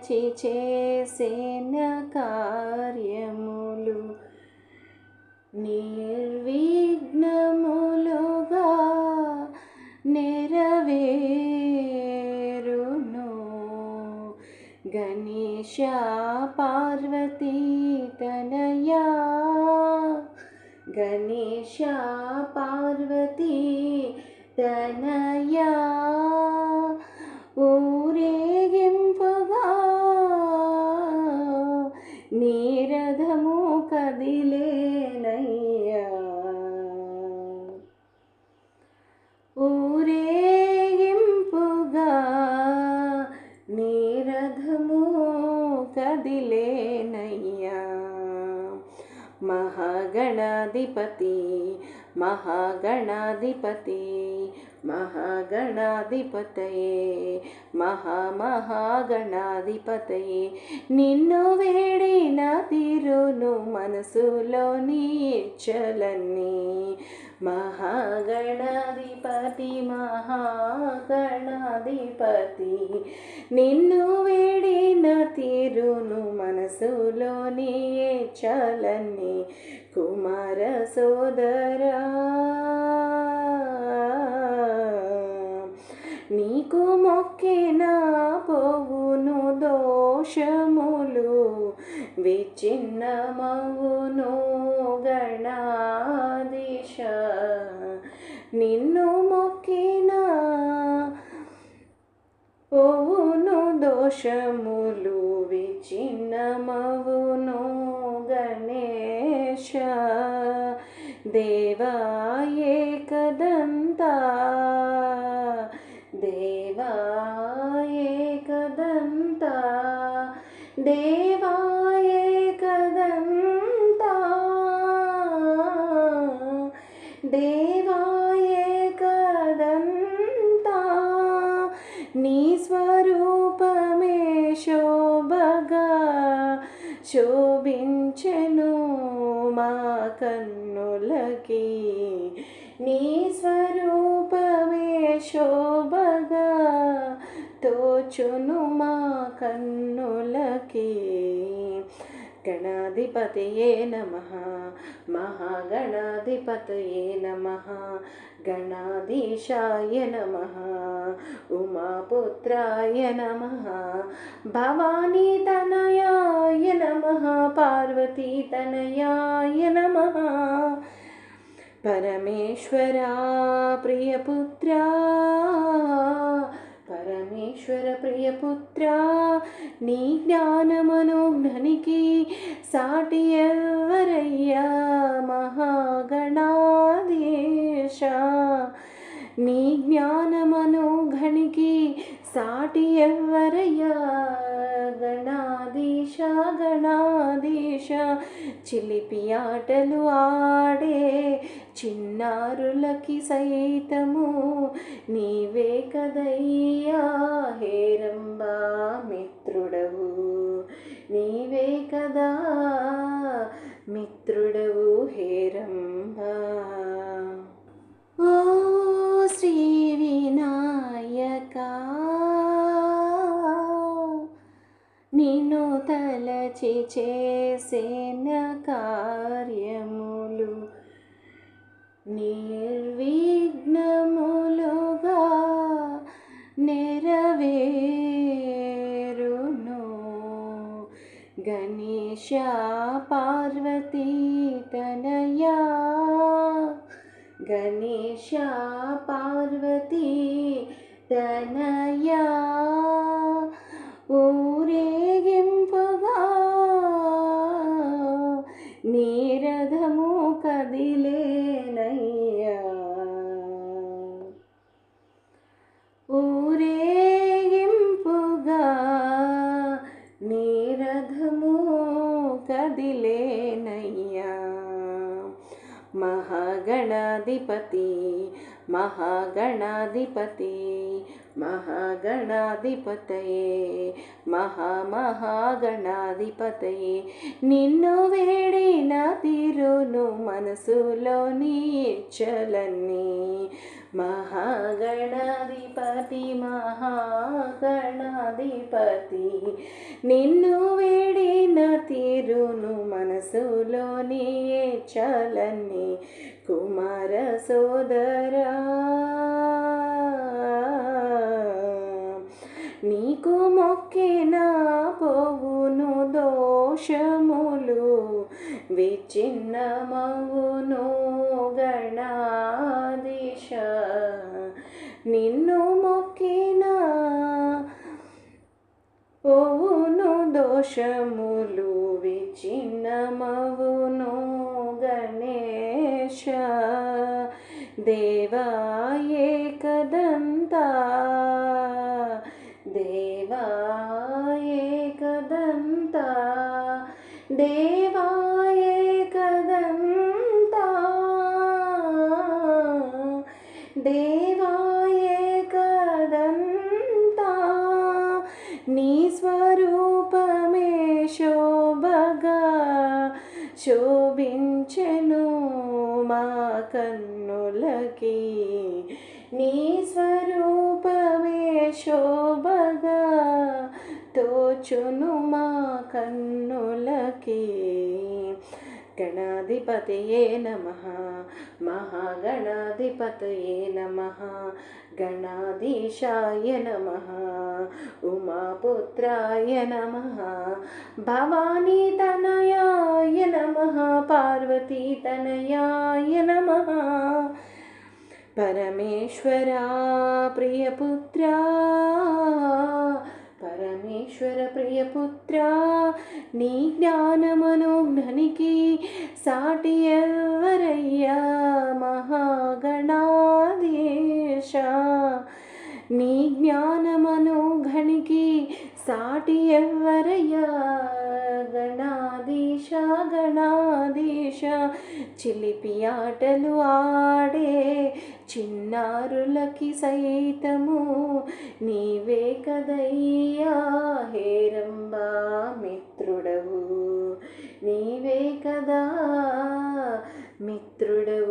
తలచి చేసిన కార్యములు నిర్విఘ్నములుగా నెరవేరును. గణేశ పార్వతీ తనయా, గణేశ పార్వతీ తనయా, ఊరేగింపుగా నీ రథము కదిలేనయ్యా, ఊరేగింపుగా నీ రథము కదిలేనయ్యా. మహాగణాధిపతి మహాగణాధిపతి మహాగణాధిపతయే మహామహాగణాధిపతయే, నిన్ను వేడిన తీరును మనసులోని ఇచ్చలన్నీ. మహాగణాధిపతి మహాగణాధిపతి, నిన్ను వేడిన తీరును మనసులోని ఇచ్చలన్నీ. కుమార సోదరా, నీకు మొక్కిన పోవును దోషములు, విచ్ఛిన్నమవును గణాధీశ. నిన్ను మొక్కిన పోవును దోషములు, విచ్ఛిన్నమవును గణేశ. దేవా ఏకదంతా, దేవా ఏకదంతా, దేవా ఏకదంతా, దేవా ఏకదంతా, నీ స్వరూపమే శోభగా శోభించెను మా కన్నులకి. నీ స్వరూపమే శోభగా తోచును మా కన్నులకి. గణాధిపతయే నమః, మహాగణాధిపతయే నమః, గణాధీశాయ నమః, ఉమాపుత్రాయ నమః, భవానీ తనయాయ నమః, పార్వతీ తనయాయ నమః. పరమేశ్వరా ప్రియపుత్రా, పరమేశ్వర ప్రియపుత్రా, నీ జ్ఞానమనుఘ్నికి సాటి ఎవ్వరయ్యా. మహాగణాధీశ, నీ జ్ఞానమనుఘనికి సాటి ఎవ్వరయ్యా. గణాధీశ గణాధీశ, చిలిపి ఆటలు ఆడే చిన్నారులకి సైతము నీవే కదయ్యా. హేరంబా మిత్రుడవు, నీవే కదా మిత్రుడవు హేరంబా. ఓ శ్రీ వినాయకా, నిన్ను తలచి చేసిన కార్యములు నిర్విఘ్నములుగా నెరవేరును. గణేశ పార్వతీ తనయా, గణేశ పార్వతీ తనయా, ఊరేగింపుగా నీ రథము కదిలేనయ్యా, ఊరేగింపుగా నీ రథము కదిలేనయ్యా. మహాగణాధిపతి మహాగణాధిపతి మహాగణాధిపతయే మహాగణాధిపతయే నిన్ను వేడిన తీరును మనసులోని ఇచ్చలన్నీ మహాగణాధిపతి మహాగణాధిపతి నిన్ను వేడిన తీరును మనసులోని ఇచ్చలన్నీ కుమార సోదరా నీకు మొక్కిన పోవును దోషములు విచ్ఛిన్నమవును గణాధీశ నిన్ను మొక్కిన పోవును దోషములు విచ్ఛిన్నమవును గణేశ దేవాయే కదంతా దేవాయే కదంతా దేవాయే కదంతా దేవాయే కదంతా నీ స్వరూపమే శోభగా శోభించెను మా కన్నులకి నీ స్వరూపమే శోభగా తోచును మా కన్నులకి గణాధిపతయే నమః మహాగణాధిపతయే నమః గణాధీశాయ నమః ఉమాపుత్రాయ నమః భవానీతనయాయ నమః పార్వతీతనయాయ నమః పరమేశ్వరా ప్రియపుత్రా పరమేశ్వర ప్రియపుత్రా నీ జ్ఞానమనోఘ్నికి సాటి ఎవరయ్యా మహాగణాధీశ నీ జ్ఞానమనోఘనికి సాటి ఎవరయ్యా గణాధీశ గణాధీశ చిలిపి ఆటలు ఆడే చిన్నారులకి సైతము నీవే కదయ్యా హేరంబా మిత్రుడవు నీవే కదా మిత్రుడవు